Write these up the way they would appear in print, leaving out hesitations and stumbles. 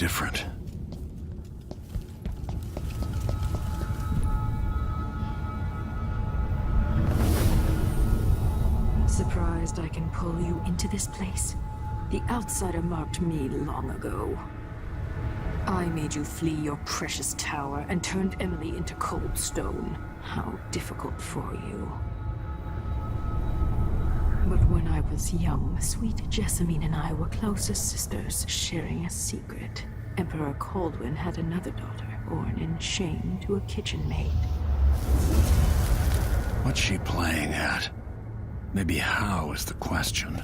different. Surprised I can pull you into this place? The outsider marked me long ago. I made you flee your precious tower and turned Emily into cold stone. How difficult for you. But when I was young, sweet Jessamine and I were close as sisters, sharing a secret. Emperor Kaldwin had another daughter, born in shame to a kitchen maid. What's she playing at? Maybe how is the question.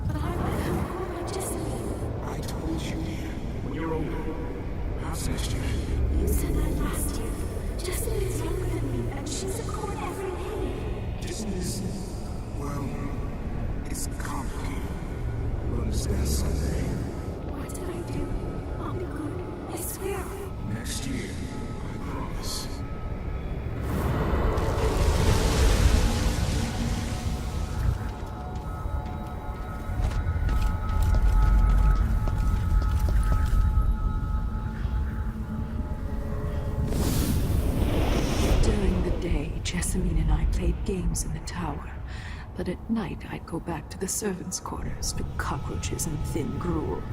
But I'm Jessamine. I told you, when you're older. How's next year? You said that last year. Jessamine is younger than me, and she's a court every day. Disney is, well, it's complicated. You'll understand someday. What did I do? I'll be good. I swear. Next year, I promise. Jessamine and I played games in the tower, but at night I'd go back to the servants' quarters to cockroaches and thin gruel.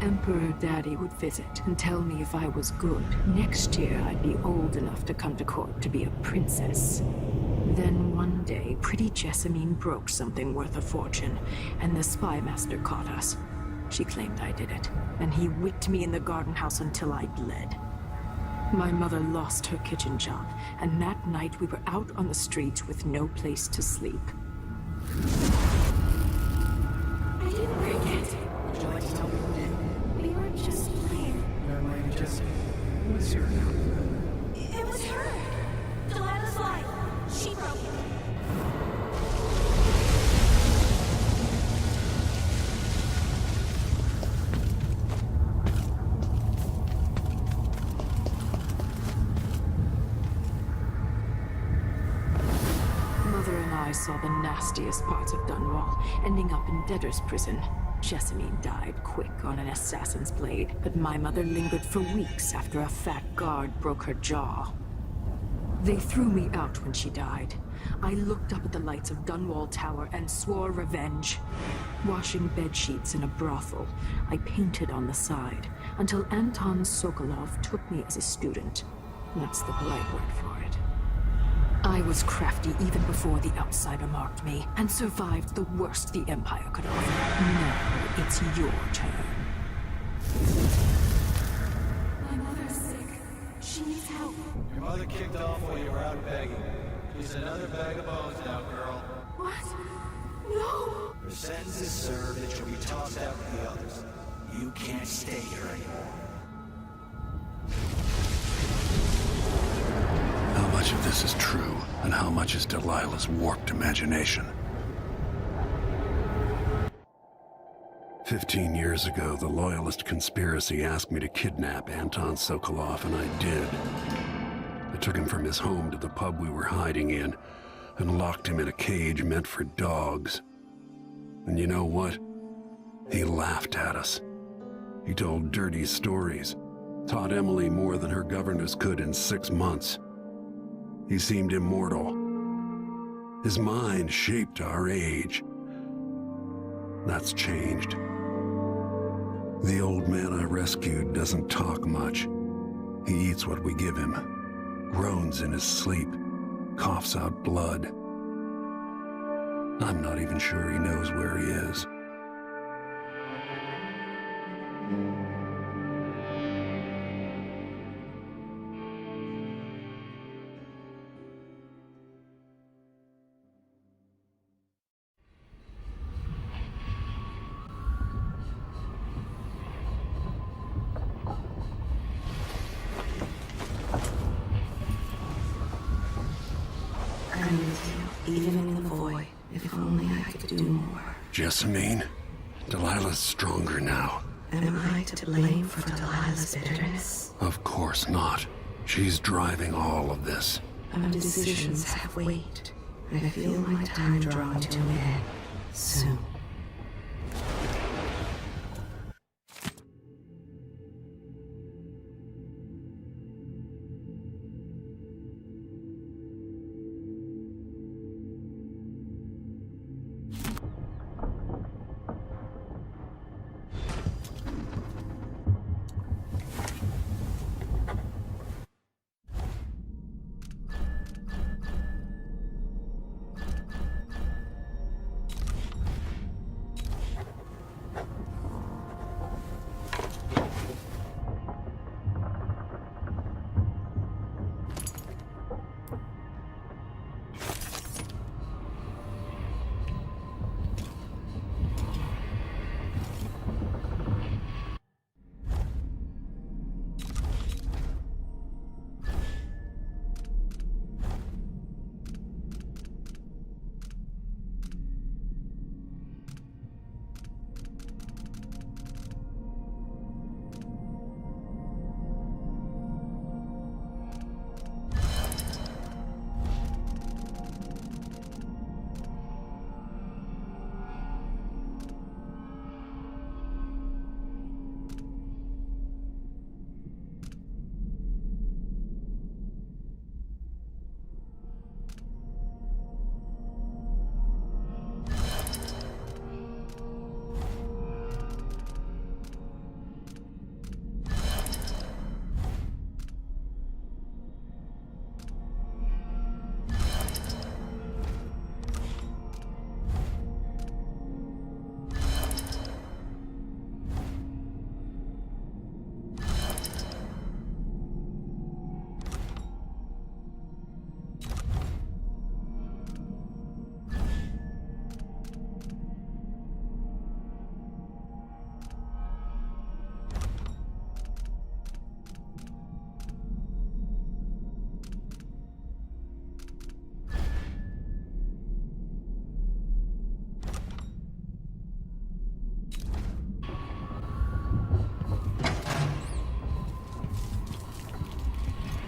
Emperor Daddy would visit and tell me if I was good. Next year I'd be old enough to come to court to be a princess. Then one day, pretty Jessamine broke something worth a fortune, and the spy master caught us. She claimed I did it, and he whipped me in the garden house until I bled. My mother lost her kitchen job, and that night we were out on the streets with no place to sleep. I didn't break it. Would you like to tell me who did? We were just playing. Never mind, Jesse. Who is here now? It was her! Delilah's life. She broke it. I saw the nastiest parts of Dunwall, ending up in debtor's prison. Jessamine died quick on an assassin's blade, but my mother lingered for weeks after a fat guard broke her jaw. They threw me out when she died. I looked up at the lights of Dunwall Tower and swore revenge. Washing bedsheets in a brothel, I painted on the side, until Anton Sokolov took me as a student. That's the polite word for it. I was crafty even before the outsider marked me, and survived the worst the Empire could offer. Now it's your turn. My mother's sick. She needs help. Your mother kicked off while you were out begging. She's another bag of bones now, girl. What? No! Her sentence is served and she'll be tossed out with the others. You can't stay here anymore. How much of this is true, and how much is Delilah's warped imagination? 15 years ago, the Loyalist conspiracy asked me to kidnap Anton Sokolov, and I did. I took him from his home to the pub we were hiding in, and locked him in a cage meant for dogs. And you know what? He laughed at us. He told dirty stories, taught Emily more than her governess could in 6 months. He seemed immortal. His mind shaped our age. That's changed. The old man I rescued doesn't talk much. He eats what we give him, groans in his sleep, coughs out blood. I'm not even sure he knows where he is. I'm with you, even in the void. If only I could do more. Jessamine? Delilah's stronger now. Am I to blame for Delilah's bitterness? Of course not. She's driving all of this. Our decisions have weight. I feel my time drawing to an end soon.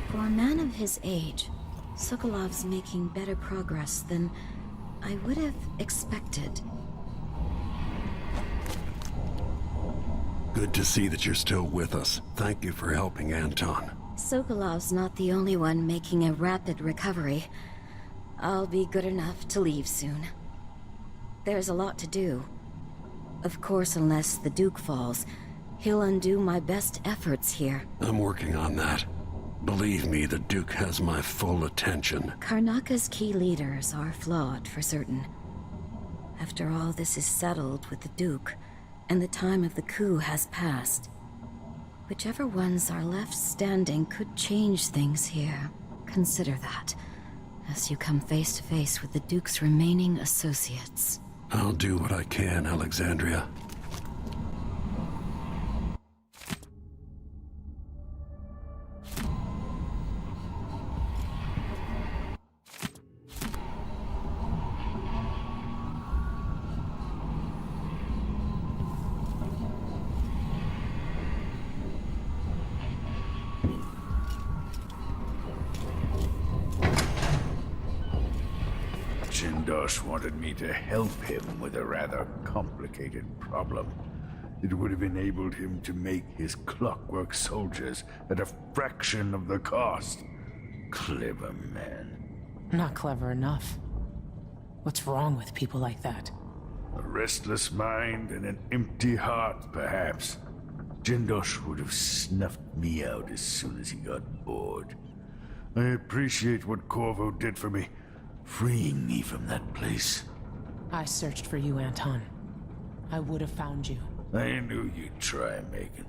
For a man of his age, Sokolov's making better progress than I would have expected. Good to see that you're still with us. Thank you for helping Anton. Sokolov's not the only one making a rapid recovery. I'll be good enough to leave soon. There's a lot to do. Of course, unless the Duke falls, he'll undo my best efforts here. I'm working on that. Believe me, the Duke has my full attention. Karnaka's key leaders are flawed, for certain. After all this is settled with the Duke, and the time of the coup has passed, whichever ones are left standing could change things here. Consider that, as you come face to face with the Duke's remaining associates. I'll do what I can, Alexandria. Jindosh wanted me to help him with a rather complicated problem. It would have enabled him to make his clockwork soldiers at a fraction of the cost. Clever man. Not clever enough. What's wrong with people like that? A restless mind and an empty heart, perhaps. Jindosh would have snuffed me out as soon as he got bored. I appreciate what Corvo did for me, freeing me from that place. I searched for you, Anton. I would have found you. I knew you'd try, Megan.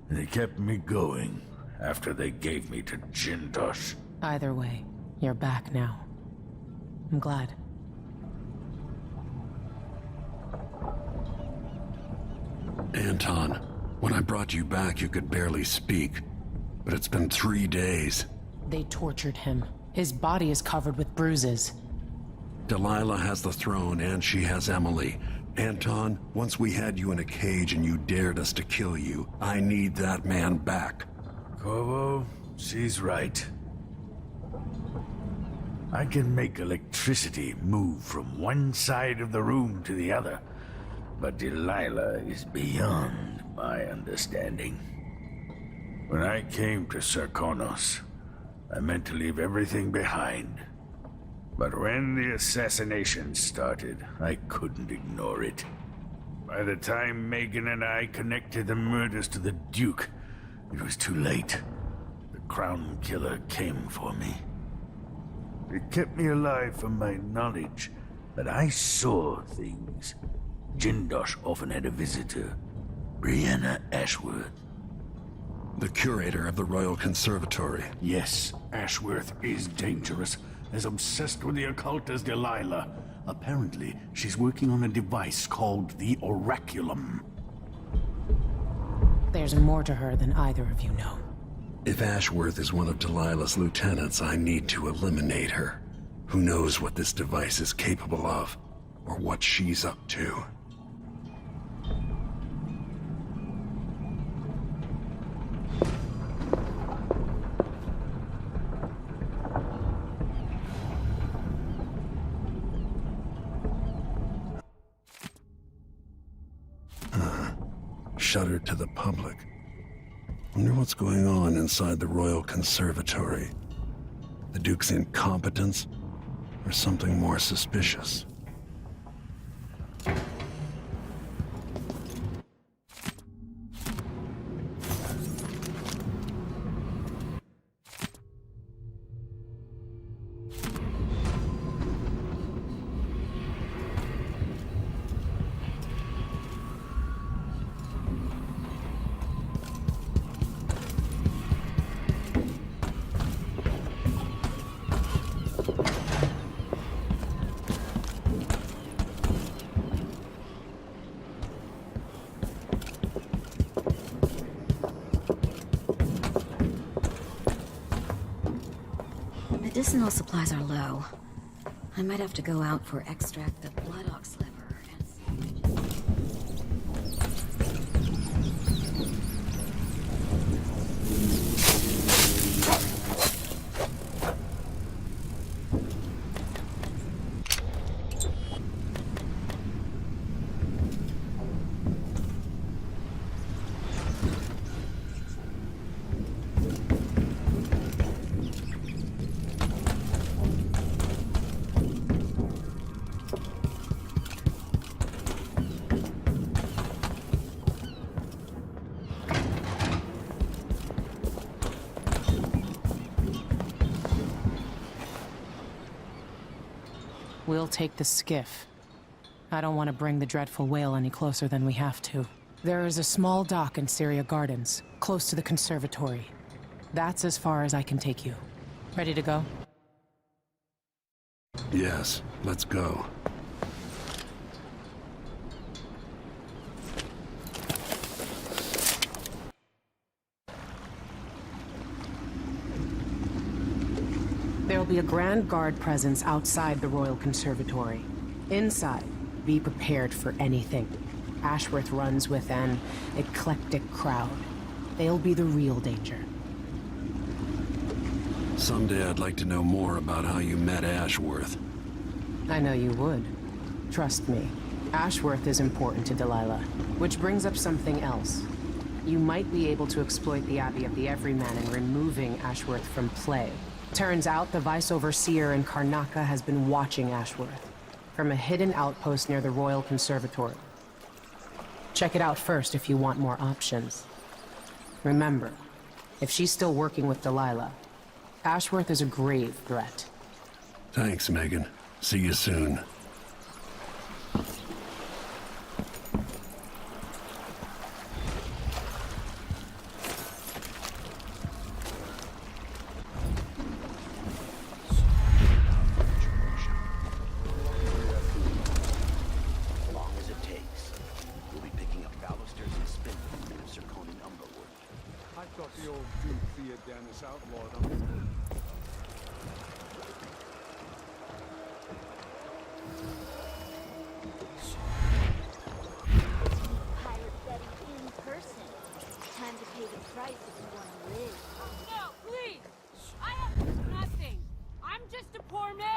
And it kept me going after they gave me to Jindosh. Either way, you're back now. I'm glad. Anton, when I brought you back, you could barely speak. But it's been 3 days. They tortured him. His body is covered with bruises. Delilah has the throne, and she has Emily. Anton, once we had you in a cage and you dared us to kill you, I need that man back. Corvo, she's right. I can make electricity move from one side of the room to the other, but Delilah is beyond my understanding. When I came to Serkonos, I meant to leave everything behind. But when the assassination started, I couldn't ignore it. By the time Megan and I connected the murders to the Duke, it was too late. The Crown Killer came for me. It kept me alive from my knowledge that I saw things. Jindosh often had a visitor, Brianna Ashworth. The curator of the Royal Conservatory. Yes, Ashworth is dangerous. As obsessed with the occult as Delilah. Apparently, she's working on a device called the Oraculum. There's more to her than either of you know. If Ashworth is one of Delilah's lieutenants, I need to eliminate her. Who knows what this device is capable of, or what she's up to. Shuttered to the public. Wonder what's going on inside the Royal Conservatory. The Duke's incompetence, or something more suspicious? Medicinal supplies are low. I might have to go out for extract of blood ox liver and We'll take the skiff. I don't want to bring the dreadful whale any closer than we have to. There is a small dock in Syria Gardens, close to the conservatory. That's as far as I can take you. Ready to go? Yes, let's go. There'll be a Grand Guard presence outside the Royal Conservatory. Inside, be prepared for anything. Ashworth runs with an eclectic crowd. They'll be the real danger. Someday I'd like to know more about how you met Ashworth. I know you would. Trust me. Ashworth is important to Delilah. Which brings up something else. You might be able to exploit the Abbey of the Everyman in removing Ashworth from play. Turns out the Vice Overseer in Karnaca has been watching Ashworth from a hidden outpost near the Royal Conservatory. Check it out first if you want more options. Remember, if she's still working with Delilah, Ashworth is a grave threat. Thanks, Megan. See you soon. No, please! I have nothing! I'm just a poor man!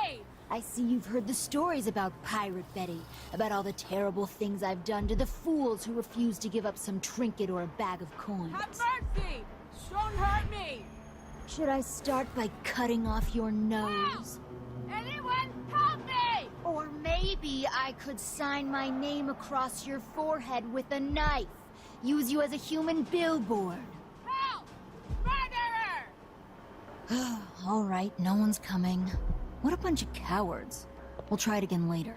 I see you've heard the stories about Pirate Betty, about all the terrible things I've done to the fools who refuse to give up some trinket or a bag of coins. Have mercy! Don't hurt me! Should I start by cutting off your nose? Anyone help me! Or maybe I could sign my name across your forehead with a knife. Use you as a human billboard. Help! Murderer! All right, no one's coming. What a bunch of cowards. We'll try it again later.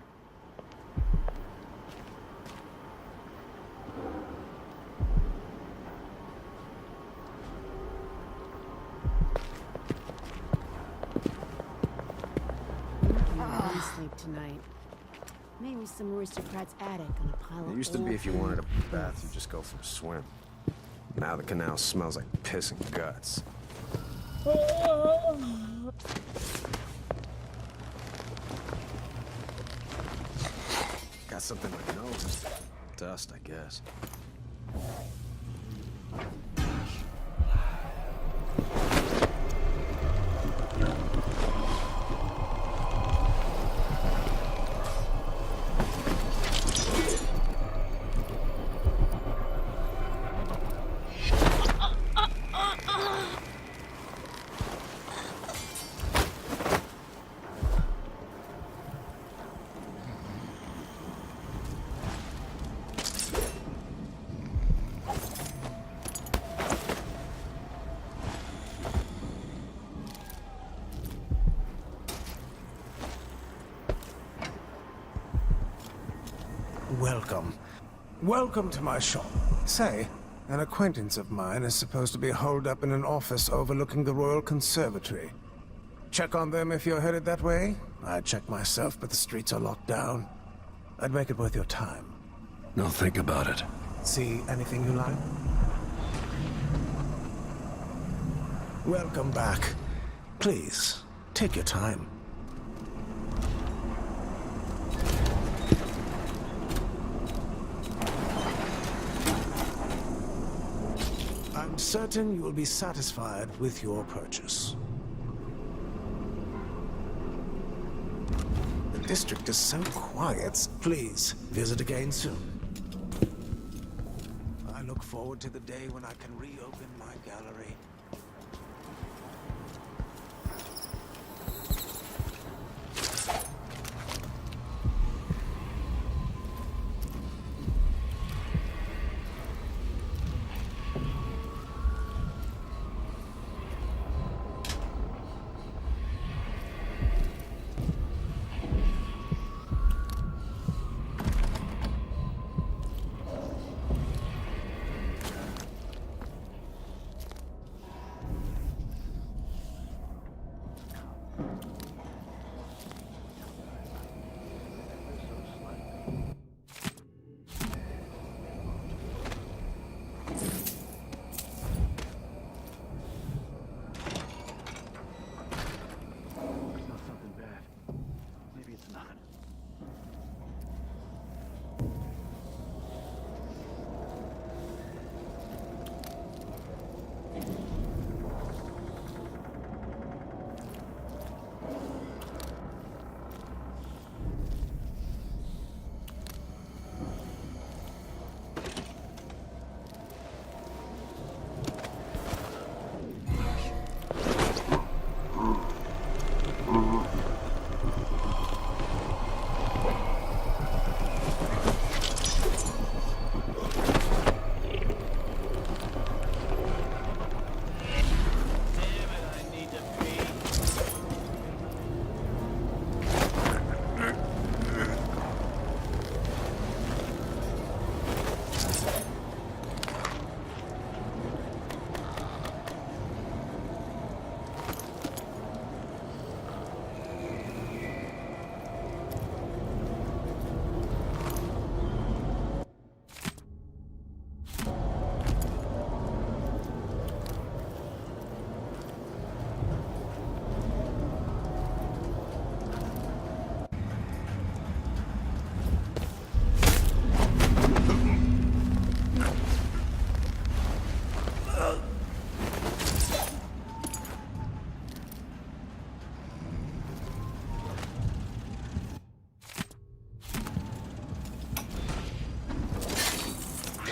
Sleep tonight. Maybe some aristocrat's attic on a pile of It used to be if you wanted a bath, you just go for a swim. Now the canal smells like piss and guts. Got something in my nose. Dust, I guess. Welcome. Welcome to my shop. Say, an acquaintance of mine is supposed to be holed up in an office overlooking the Royal Conservatory. Check on them if you're headed that way. I'd check myself, but the streets are locked down. I'd make it worth your time. I'll think about it. See anything you like? Welcome back. Please, take your time. I'm certain you will be satisfied with your purchase. The district is so quiet. Please, visit again soon. I look forward to the day when I can reopen my gallery.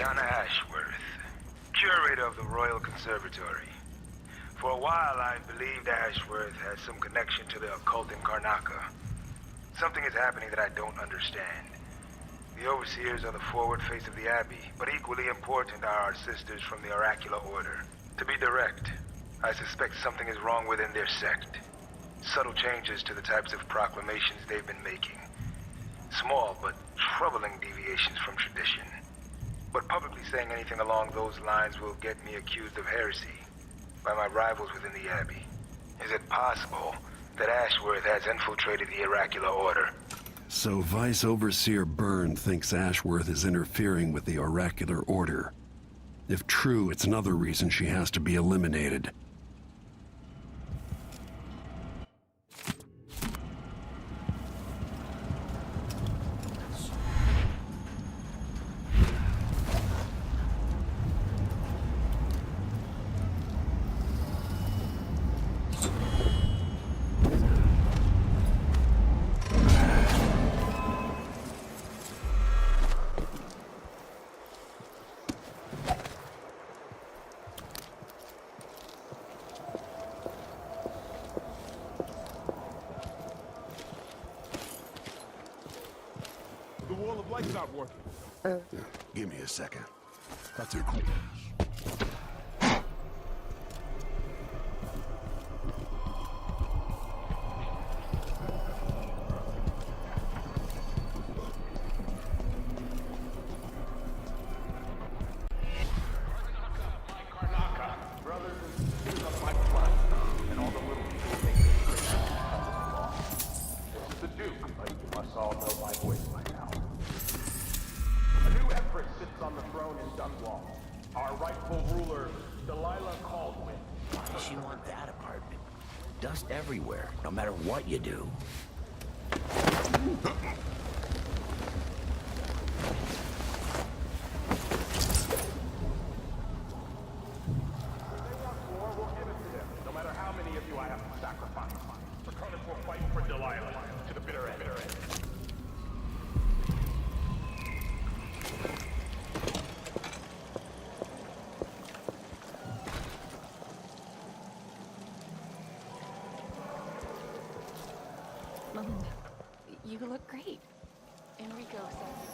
Brianna Ashworth, curator of the Royal Conservatory. For a while, I believed Ashworth had some connection to the occult in Karnaca. Something is happening that I don't understand. The Overseers are the forward face of the Abbey, but equally important are our sisters from the Oracular Order. To be direct, I suspect something is wrong within their sect. Subtle changes to the types of proclamations they've been making. Small but troubling deviations from tradition. But publicly saying anything along those lines will get me accused of heresy by my rivals within the Abbey. Is it possible that Ashworth has infiltrated the Oracular Order? So Vice Overseer Byrne thinks Ashworth is interfering with the Oracular Order. If true, it's another reason she has to be eliminated. The wall of light's not working. Give me a second. That's it. Dust everywhere, no matter what you do. No matter how many of you I have to sacrifice, Draconis will fight for Delilah to the bitter end. You look great. Enrico says.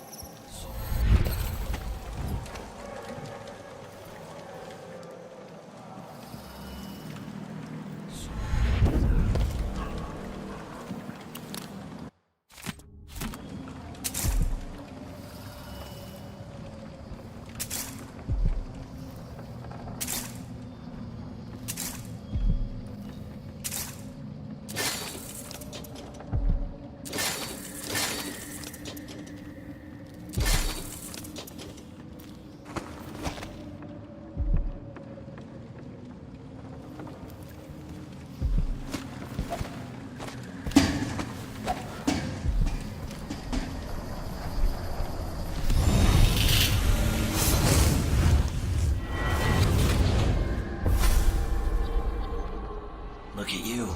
Look at you,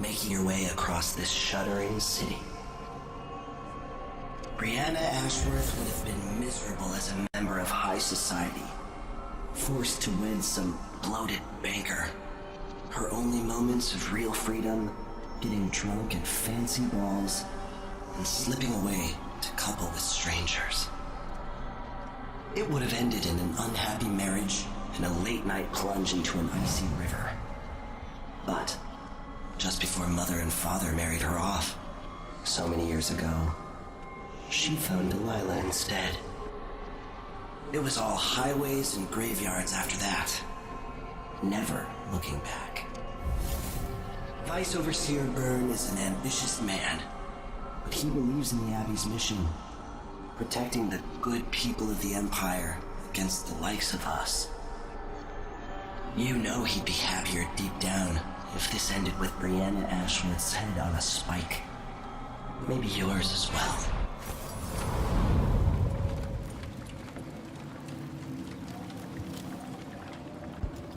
making your way across this shuddering city. Brianna Ashworth would have been miserable as a member of high society, forced to wed some bloated banker. Her only moments of real freedom, getting drunk at fancy balls, and slipping away to couple with strangers. It would have ended in an unhappy marriage and a late-night plunge into an icy river. But just before Mother and Father married her off, so many years ago, she found Delilah instead. It was all highways and graveyards after that, never looking back. Vice Overseer Byrne is an ambitious man, but he believes in the Abbey's mission, protecting the good people of the Empire against the likes of us. You know he'd be happier deep down if this ended with Brianna Ashworth's head on a spike. Maybe yours as well.